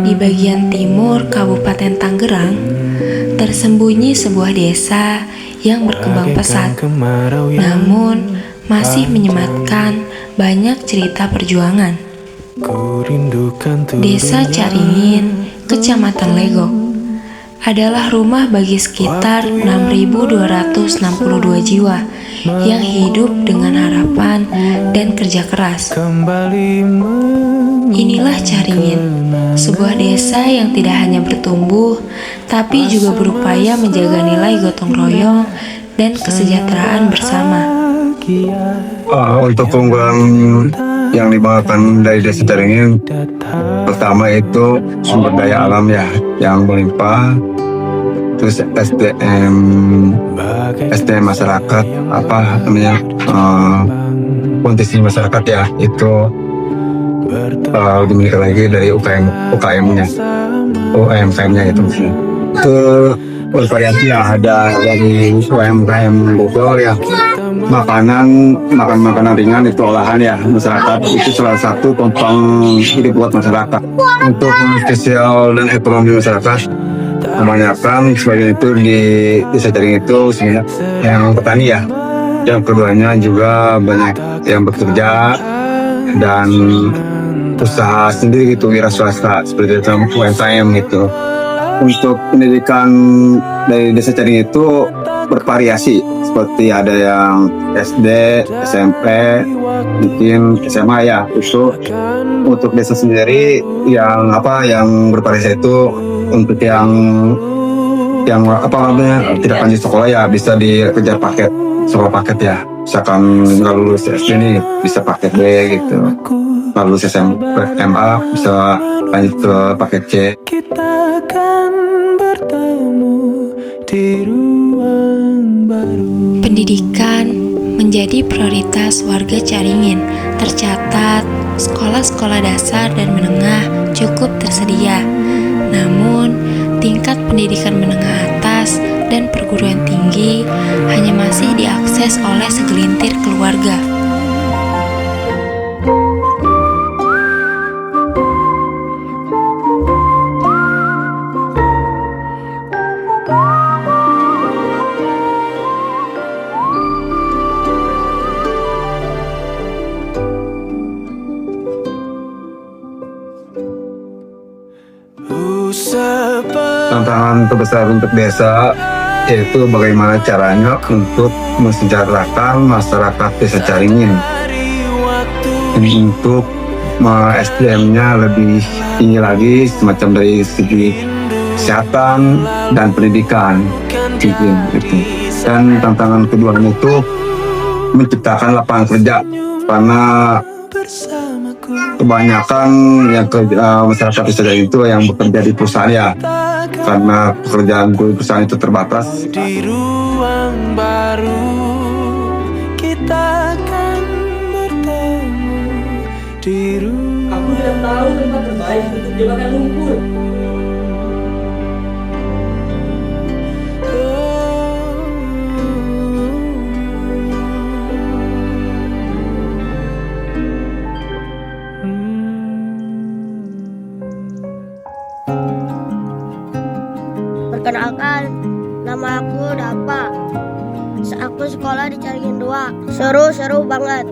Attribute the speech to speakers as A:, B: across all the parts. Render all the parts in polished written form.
A: Di bagian timur Kabupaten Tangerang, tersembunyi sebuah desa yang berkembang pesat, namun masih menyematkan banyak cerita perjuangan. Desa Caringin, Kecamatan Legok, adalah rumah bagi sekitar 6.262 jiwa yang hidup dengan harapan dan kerja keras. Inilah Caringin, sebuah desa yang tidak hanya bertumbuh, tapi juga berupaya menjaga nilai gotong royong dan kesejahteraan bersama.
B: Untuk keunggulan yang dibanggakan dari desa Caringin, pertama itu sumber daya alam ya yang melimpah, terus SDM masyarakat, kondisi masyarakat ya itu dimiliki lagi dari UKM-nya itu bervariasi ya, ada dari UKM Bogor ya, makanan ringan itu olahan ya masyarakat, itu salah satu tompang hidup buat masyarakat. Untuk sosial dan ekonomi masyarakat, kebanyakan sebagian itu di desa Caringin itu yang petani ya, yang keduanya juga banyak yang bekerja dan usaha sendiri gitu, wira swasta seperti itu, UMKM gitu. Untuk pendidikan dari desa Caringin itu bervariasi, seperti ada yang SD, SMP, mungkin SMA ya. Itu untuk desa sendiri yang bervariasi itu, untuk yang tidak lanjut sekolah ya bisa dikejar sekolah paket ya. Misalkan nggak lulus SD nih bisa paket B gitu, nggak lulus SMA bisa lanjut ke paket C.
C: Kita akan bertemu di ruang baru.
A: Pendidikan menjadi prioritas warga Caringin. Tercatat, sekolah-sekolah dasar dan menengah cukup tersedia. Namun, tingkat pendidikan menengah atas dan perguruan tinggi hanya masih diakses oleh segelintir keluarga.
B: Tantangan terbesar untuk desa yaitu bagaimana caranya untuk mensejahterakan masyarakat desa Caringin. Untuk SDM-nya lebih tinggi lagi, semacam dari segi kesehatan dan pendidikan gitu. Dan tantangan kedua itu menciptakan lapangan kerja, karena kebanyakan yang masyarakat desa Caringin itu yang bekerja di perusahaan ya, karena pekerjaan di perusahaan itu terbatas.
C: Di ruang baru kita akan bertemu di ruang.
D: Aku tidak tahu tempat terbaik untuk jebakan lumpur.
E: Perkenalkan, nama aku Dapa. Aku sekolah di Caringin 2. Seru banget.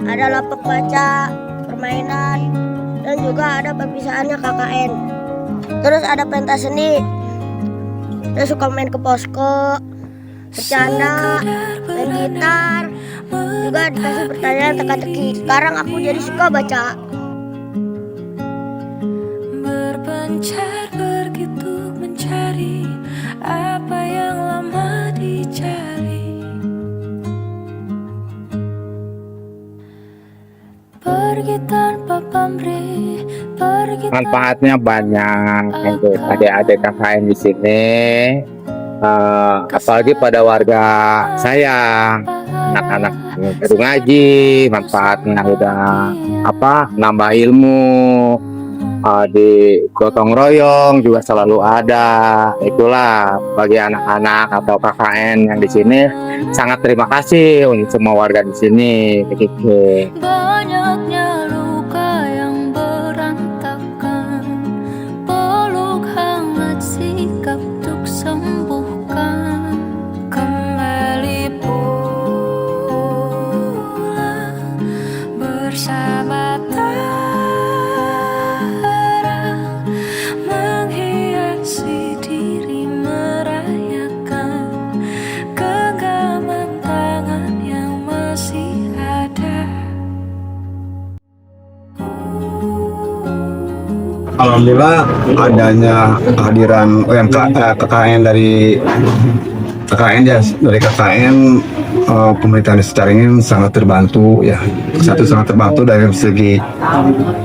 E: Ada lapak baca, permainan, dan juga ada perpisahannya KKN. Terus ada pentas seni. Saya suka main ke posko, bercanda, main gitar. Juga dikasih pertanyaan teka-teki. Sekarang aku jadi suka baca.
C: Berpencar begitu mencari apa yang lama dicari. Pergi tanpa pamrih, pergi.
F: Manfaatnya banyak untuk adik-adik KKN di sini, apalagi pada warga saya, anak-anak baru ngaji, manfaatnya udah nambah ilmu, Di gotong royong juga selalu ada. Itulah bagi anak-anak atau KKN yang di sini, sangat terima kasih untuk semua warga di sini. Begitu.
C: Banyaknya luka yang berantakan, peluk hangat sikap untuk sembuhkan. Kembali pulang bersama menghiasi diri, merayakan genggaman tangan yang masih ada.
B: Alhamdulillah adanya kehadiran KKN dari pemerintahan Desa Caringin sangat terbantu ya. Satu, sangat terbantu dari segi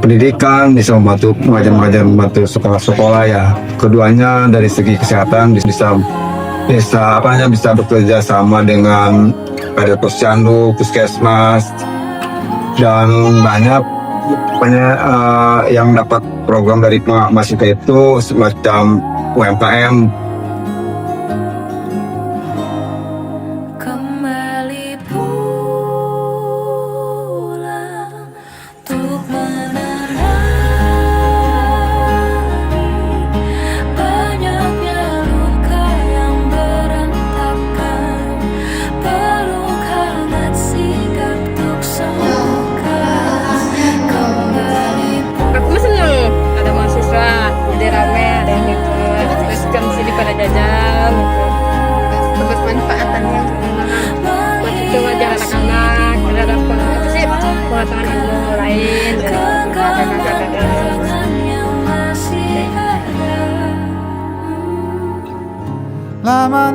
B: pendidikan, bisa membantu mengajar, membantu sekolah-sekolah ya. Keduanya dari segi kesehatan bisa bekerja sama dengan pada posyandu, puskesmas, dan banyak yang dapat program dari mahasiswa itu semacam UMKM.
C: Kembali pulang untuk menerangi banyaknya luka yang berantakan, peluk hangat sikap untuk sembuhkan. Kembali
G: Aku seneng ada mahasiswa, jadi rame, ada yang ikut, terus kan sini pada jajan, terus manfaatannya buat itu ngajar anak-anak, ada dapat apa sih pengetahuan ilmu lain,
C: tangan yang masih ada.
H: Lama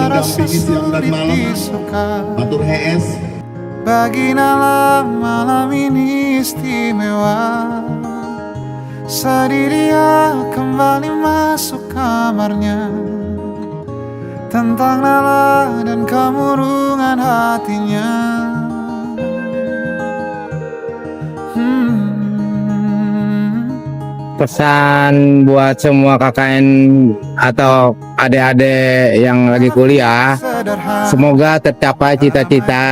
H: rasa sulit disuka.
I: Batur HS.
H: Bagilah malam ini istimewa. Sedih dia kembali masuk kamarnya, tentang Nala dan kemurungan hatinya.
F: Pesan buat semua KKN atau adik-adik yang lagi kuliah, semoga tercapai cita-cita,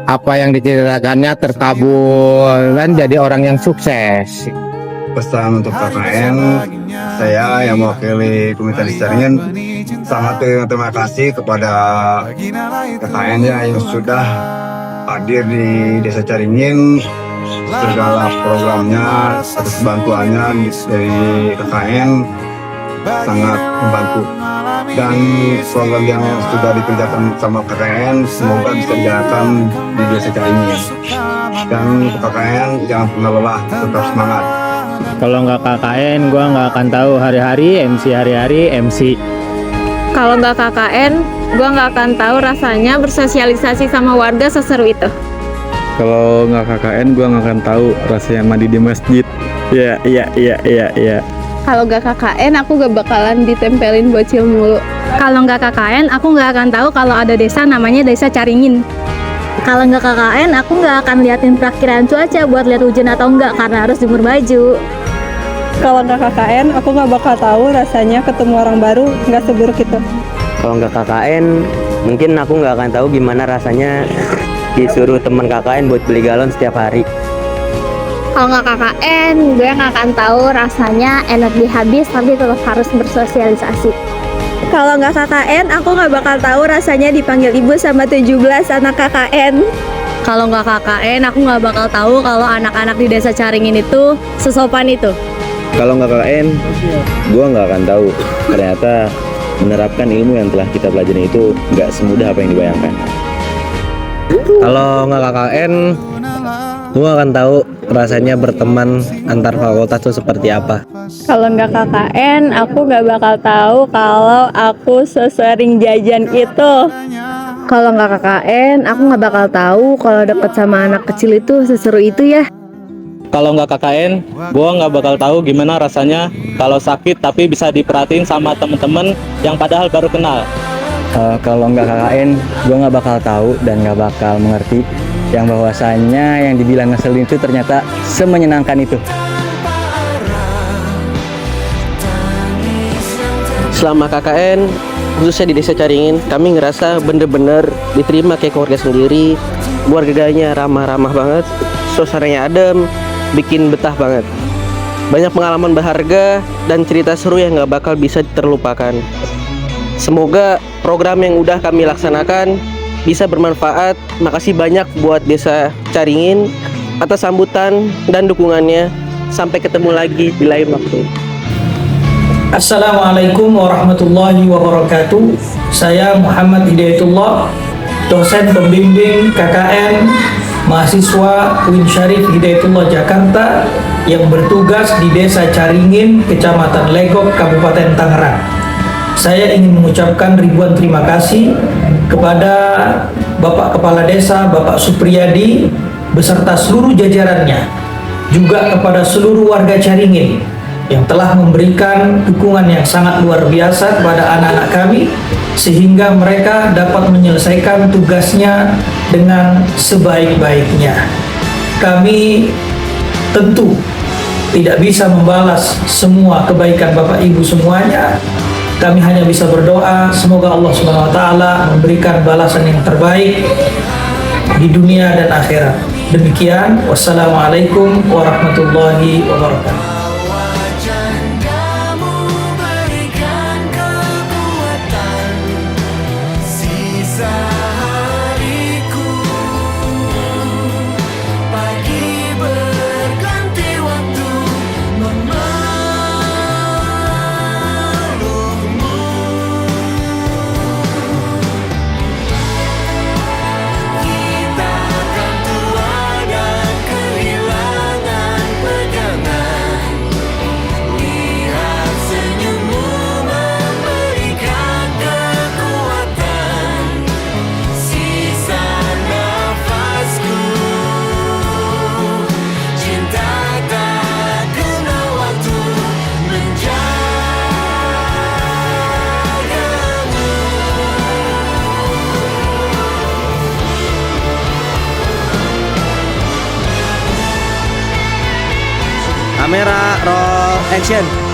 F: apa yang dicita-citakannya terkabul dan jadi orang yang sukses.
B: Pesan untuk KKN, saya yang mewakili pemerintahan Desa Caringin sangat terima kasih kepada KKN-nya yang sudah hadir di Desa Caringin. Segala programnya atas bantuannya dari KKN sangat membantu, dan program yang sudah dikerjakan sama KKN semoga bisa dijalankan di Desa Caringin. Dan KKN jangan pernah lelah, tetap semangat.
J: Kalau nggak KKN, gue nggak akan tahu hari-hari MC.
G: Kalau nggak KKN, gue nggak akan tahu rasanya bersosialisasi sama warga seseru itu.
J: Kalau nggak KKN, gue nggak akan tahu rasanya mandi di masjid. Iya.
G: Kalau nggak KKN, aku gak bakalan ditempelin bocil mulu. Kalau nggak KKN, aku nggak akan tahu kalau ada desa namanya Desa Caringin.
E: Kalau nggak KKN, aku nggak akan liatin perakiraan cuaca buat lihat hujan atau enggak karena harus jemur baju.
G: Kalau nggak KKN, aku nggak bakal tahu rasanya ketemu orang baru nggak seburuk itu.
K: Kalau nggak KKN, mungkin aku nggak akan tahu gimana rasanya disuruh teman KKN buat beli galon setiap hari.
E: Kalau nggak KKN, gue nggak akan tahu rasanya energi habis tapi tetap harus bersosialisasi.
G: Kalau nggak KKN, aku nggak bakal tahu rasanya dipanggil ibu sama 17 anak KKN. Kalau nggak KKN, aku nggak bakal tahu kalau anak-anak di Desa Caringin itu sesopan itu.
K: Kalau nggak KKN, gue nggak akan tahu ternyata menerapkan ilmu yang telah kita pelajari itu nggak semudah apa yang dibayangkan. Kalau nggak KKN, gue akan tahu rasanya berteman antar fakultas itu seperti apa.
G: Kalau nggak KKN, aku nggak bakal tahu kalau aku sesering jajan itu. Kalau nggak KKN, aku nggak bakal tahu kalau deket sama anak kecil itu seseru itu ya.
J: Kalau nggak KKN, gue nggak bakal tahu gimana rasanya kalau sakit tapi bisa diperhatiin sama temen-temen yang padahal baru kenal.
K: Kalau nggak KKN, gue nggak bakal tahu dan nggak bakal mengerti yang bahwasanya yang dibilang ngeselin itu ternyata semenyenangkan itu.
I: selama KKN, khususnya di Desa Caringin, kami ngerasa bener-bener diterima kayak keluarga sendiri. Keluarganya ramah-ramah banget, suasananya adem, bikin betah banget. Banyak pengalaman berharga dan cerita seru yang gak bakal bisa terlupakan. Semoga program yang udah kami laksanakan bisa bermanfaat. Makasih banyak buat Desa Caringin atas sambutan dan dukungannya. Sampai ketemu lagi di lain waktu.
D: Assalamualaikum warahmatullahi wabarakatuh. Saya Muhammad Hidayatullah, dosen pembimbing KKN mahasiswa UIN Syarif Hidayatullah Jakarta yang bertugas di Desa Caringin, Kecamatan Legok, Kabupaten Tangerang. Saya ingin mengucapkan ribuan terima kasih kepada Bapak Kepala Desa, Bapak Supriyadi, beserta seluruh jajarannya, juga kepada seluruh warga Caringin yang telah memberikan dukungan yang sangat luar biasa kepada anak-anak kami, sehingga mereka dapat menyelesaikan tugasnya dengan sebaik-baiknya. Kami tentu tidak bisa membalas semua kebaikan Bapak Ibu semuanya. Kami hanya bisa berdoa semoga Allah Subhanahu wa taala memberikan balasan yang terbaik di dunia dan akhirat. Demikian, wassalamualaikum warahmatullahi wabarakatuh.
I: Kamera, roll, action.